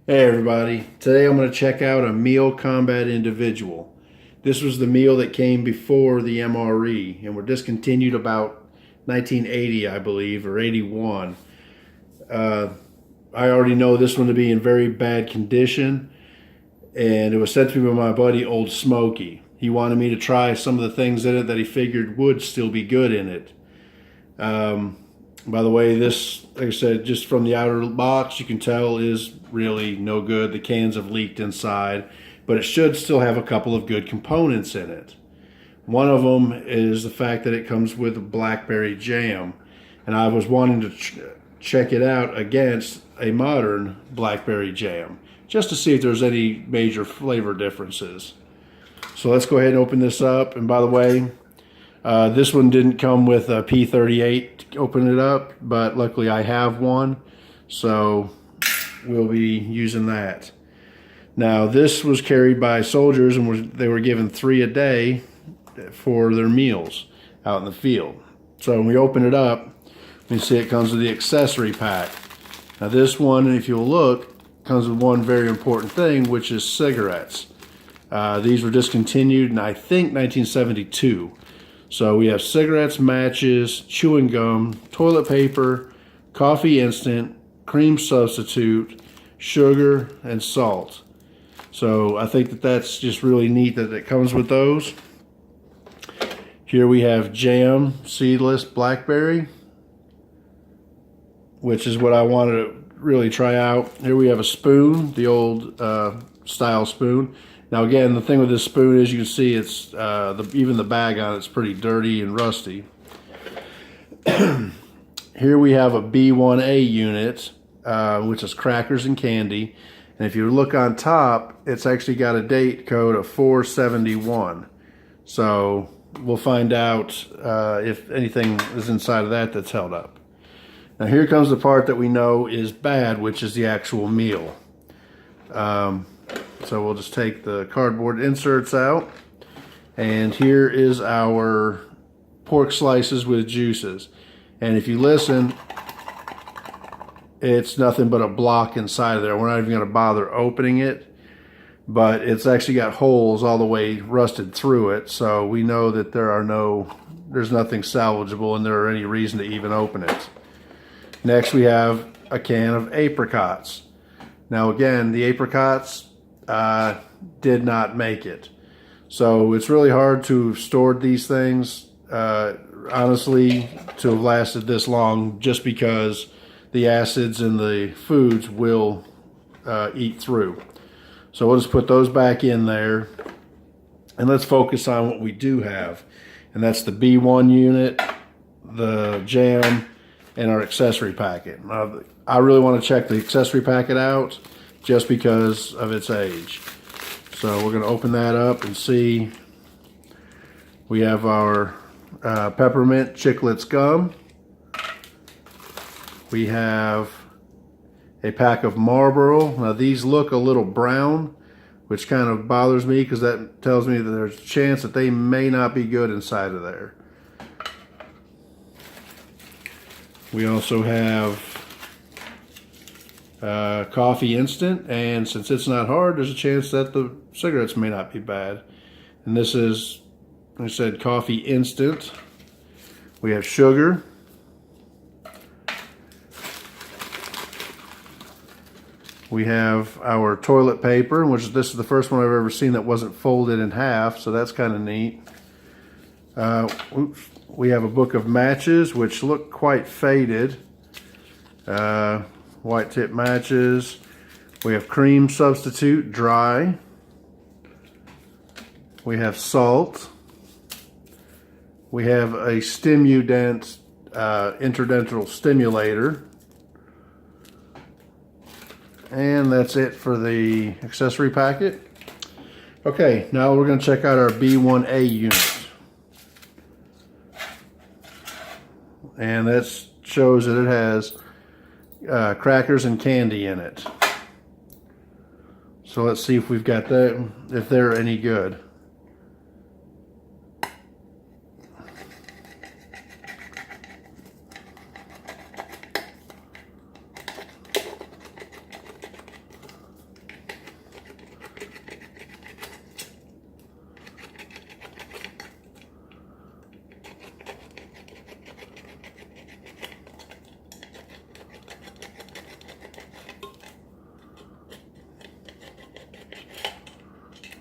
Hey everybody, today I'm going to check out a Meal Combat Individual. This was the meal that came before the MRE and were discontinued about 1980, I believe, or 81. I already know this one to be in very bad condition, and it was sent to me by my buddy Old Smoky. He wanted me to try some of the things in it that he figured would still be good in it. By the way, this, like I said, just from the outer box, you can tell is really no good. The cans have leaked inside, but it should still have a couple of good components in it. One of them is the fact that it comes with blackberry jam, and I was wanting to check it out against a modern blackberry jam, just to see if there's any major flavor differences. So let's go ahead and open this up. And by the way, this one didn't come with a P38 to open it up, but luckily I have one, so we'll be using that. Now this was carried by soldiers, and they were given 3 a day for their meals out in the field. So when we open it up, you see it comes with the accessory pack. Now this one, if you'll look, comes with one very important thing, which is cigarettes. These were discontinued in, I think, 1972. So we have cigarettes, matches, chewing gum, toilet paper, coffee instant, cream substitute, sugar, and salt. So I think that that's just really neat that it comes with those. Here we have jam, seedless blackberry, which is what I wanted to really try out. Here we have a spoon, the old style spoon. Now again, the thing with this spoon is you can see it's even the bag on it's pretty dirty and rusty. Here we have a B1A unit, which is crackers and candy. And if you look on top, it's actually got a date code of 471. So we'll find out if anything is inside of that that's held up. Now here comes the part that we know is bad, which is the actual meal. So we'll just take the cardboard inserts out, and here is our pork slices with juices. And if you listen, it's nothing but a block inside of there. We're not even going to bother opening it, but it's actually got holes all the way rusted through it, so we know that there's nothing salvageable and there are any reason to even open it. Next we have a can of apricots. Now again, the apricots did not make it. So it's really hard to have stored these things, honestly, to have lasted this long, just because the acids in the foods will eat through. So we'll just put those back in there, and let's focus on what we do have. And that's the B1 unit, the jam, and our accessory packet. I really want to check the accessory packet out just because of its age. So we're going to open that up and see. We have our peppermint chiclets gum. We have a pack of Marlboro. Now these look a little brown, which kind of bothers me because that tells me that there's a chance that they may not be good inside of there. We also have coffee instant, and since it's not hard, there's a chance that the cigarettes may not be bad. And this is, like I said, coffee instant. We have sugar. We have our toilet paper, which this is the first one I've ever seen that wasn't folded in half, so that's kind of neat. We have a book of matches, which look quite faded. White tip matches. We have cream substitute, dry. We have salt. We have a Stimudent interdental stimulator. And that's it for the accessory packet. Okay, now we're going to check out our B1A unit. And that shows that it has crackers and candy in it. So let's see if we've got that, if they're any good.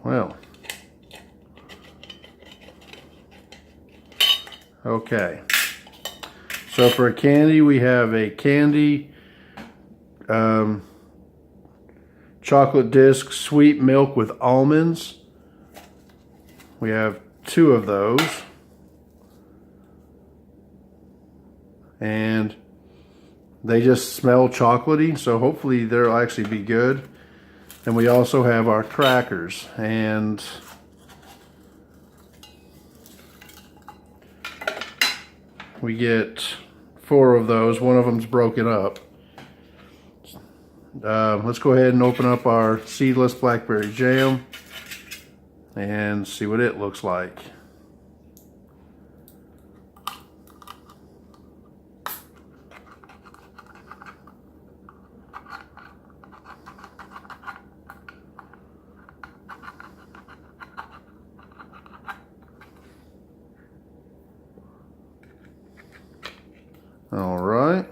Well, okay. So for a candy, we have a candy chocolate disc sweet milk with almonds. We have 2 of those. And they just smell chocolatey, so hopefully they'll actually be good. And we also have our crackers, and we get 4 of those. One of them's broken up. Let's go ahead and open up our seedless blackberry jam and see what it looks like. All right.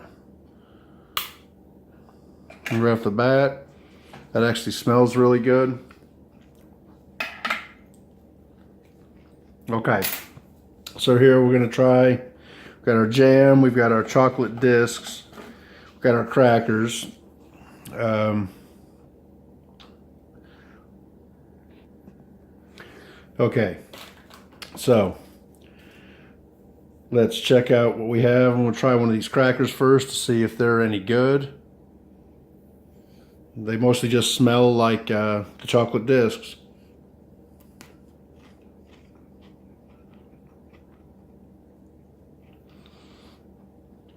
Right off the bat, that actually smells really good. Okay, so here we're gonna try. We've got our jam, we've got our chocolate discs, we've got our crackers. Okay, so let's check out what we have, and we'll try one of these crackers first to see if they're any good. They mostly just smell like the chocolate discs.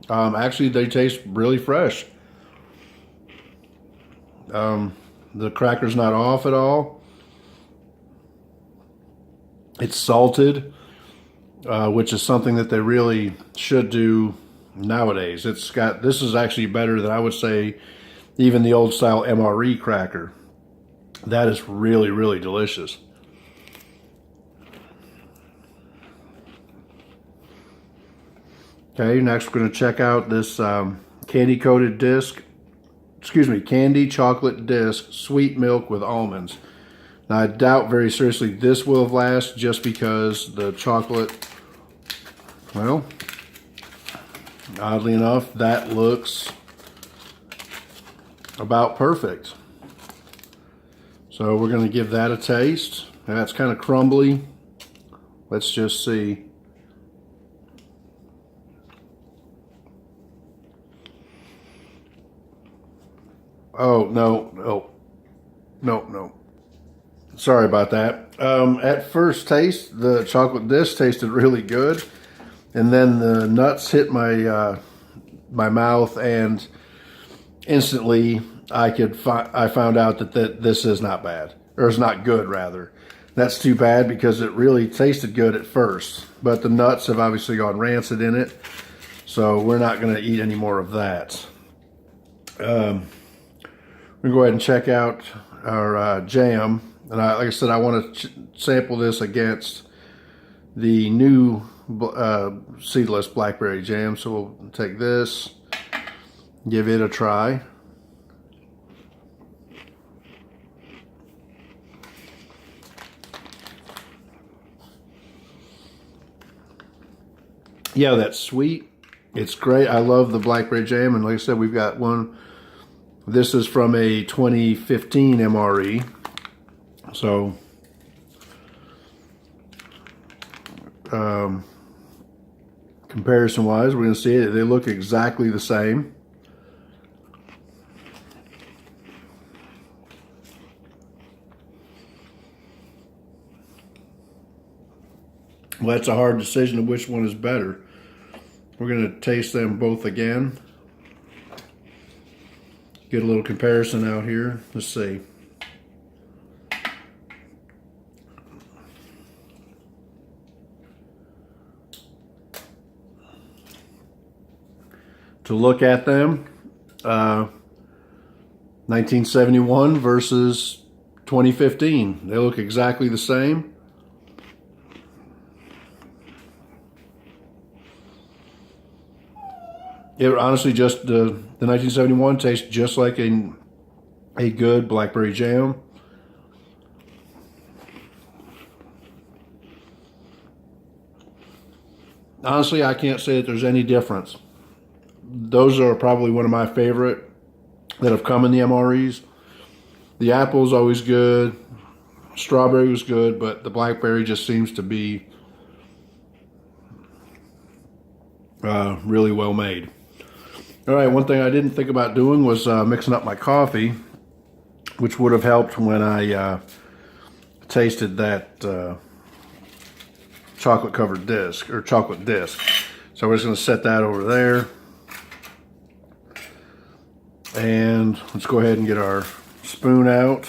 Actually, they taste really fresh. The cracker's not off at all. It's salted, which is something that they really should do nowadays. This is actually better than, I would say, even the old style MRE cracker. That is really, really delicious. Okay, next we're going to check out this candy chocolate disc sweet milk with almonds. Now, I doubt very seriously this will last, just because the chocolate, well, oddly enough, that looks about perfect. So we're going to give that a taste. That's kind of crumbly. Let's just see. Oh, no. Sorry about that. At first taste, the chocolate disc tasted really good. And then the nuts hit my my mouth, and instantly I found out that this is not bad, or is not good rather. That's too bad, because it really tasted good at first, but the nuts have obviously gone rancid in it, so we're not going to eat any more of that. We're going to go ahead and check out our jam, and like I said, I want to sample this against the new seedless blackberry jam. So we'll take this, give it a try. Yeah, that's sweet. It's great. I love the blackberry jam, and like I said, we've got one. This is from a 2015 MRE. So comparison wise, we're going to see it. They look exactly the same. Well, that's a hard decision of which one is better. We're going to taste them both again. Get a little comparison out here. Let's see. To look at them, 1971 versus 2015. They look exactly the same. It honestly just, the 1971 tastes just like a good blackberry jam. honestly, I can't say that there's any difference. Those are probably one of my favorite that have come in the MREs. The apple is always good. Strawberry was good, but the blackberry just seems to be really well made. All right, one thing I didn't think about doing was mixing up my coffee, which would have helped when I tasted that chocolate covered disc, or chocolate disc. So we're just going to set that over there. And let's go ahead and get our spoon out.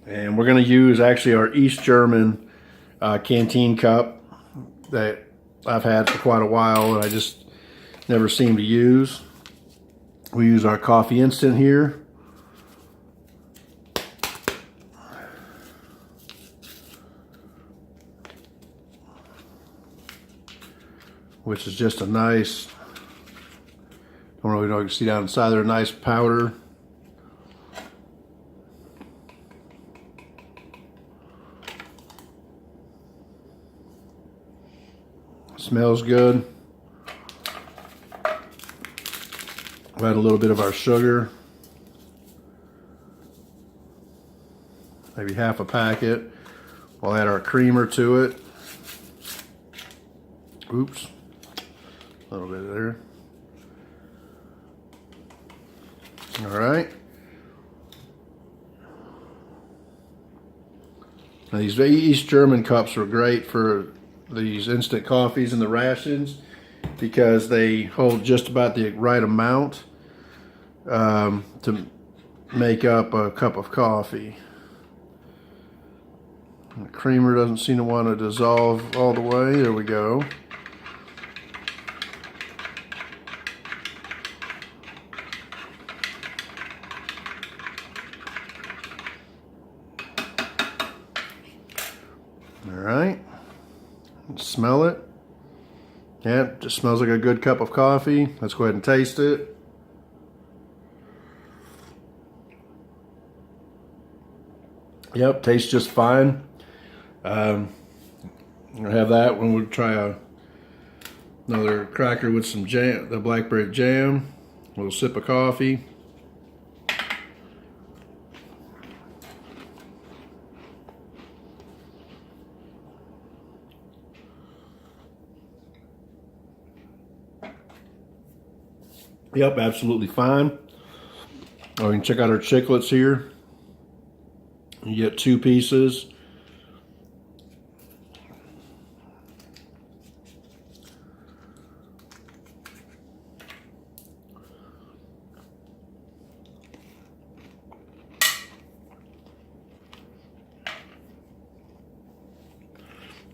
And we're going to use actually our East German canteen cup that I've had for quite a while and I just never seem to use. We use our coffee instant here. Which is just a nice, I don't really know if you can see down inside there, a nice powder. Smells good. We'll add a little bit of our sugar. Maybe half a packet. We'll add our creamer to it. Oops. A little bit there. All right. Now these East German cups are great for these instant coffees and the rations because they hold just about the right amount to make up a cup of coffee. The creamer doesn't seem to want to dissolve all the way. There we go. All right. Smell it. Yeah, it just smells like a good cup of coffee. Let's go ahead and taste it. Yep, tastes just fine. I'm gonna have that when we try another cracker with some jam, the blackberry jam. A little sip of coffee. Yep, absolutely fine. Oh, you can check out our chiclets here. You get 2 pieces.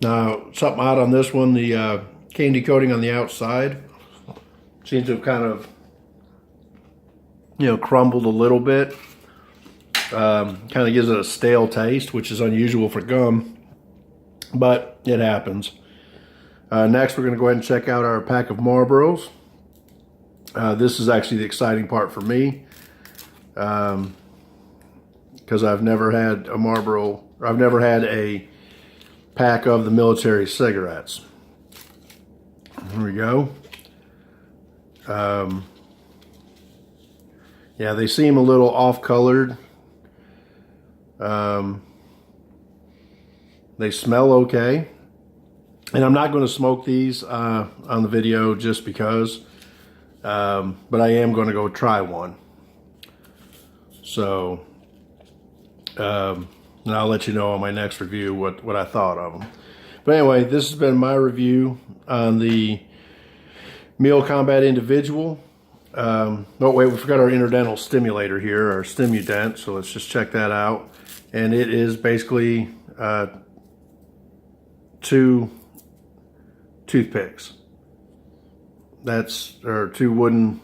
Now, something odd on this one, the candy coating on the outside seems to have kind of, crumbled a little bit. Kind of gives it a stale taste, which is unusual for gum, but it happens. Next, we're going to go ahead and check out our pack of Marlboros. This is actually the exciting part for me, because I've never had a Marlboro, or I've never had a pack of the military cigarettes. Here we go. Yeah, they seem a little off-colored. They smell okay. And I'm not going to smoke these on the video just because. But I am going to go try one. So, and I'll let you know on my next review what I thought of them. But anyway, this has been my review on the Meal Combat Individual. Oh wait, we forgot our interdental stimulator here, our Stimudent, so let's just check that out. And it is basically 2 toothpicks. That's, or 2 wooden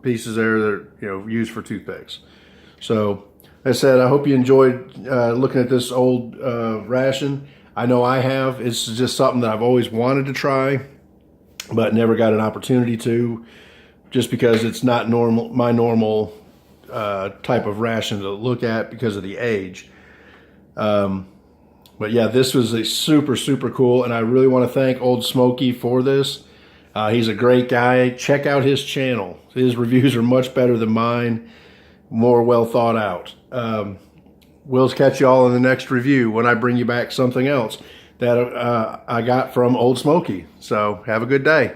pieces there that are, used for toothpicks. So, as I said, I hope you enjoyed looking at this old ration. I know I have. It's just something that I've always wanted to try, but never got an opportunity to, just because it's not my normal type of ration to look at because of the age. But yeah, this was a super, super cool, and I really want to thank Old Smoky for this. He's a great guy. Check out his channel. His reviews are much better than mine, more well thought out. We'll catch you all in the next review when I bring you back something else that I got from Old Smoky. So have a good day.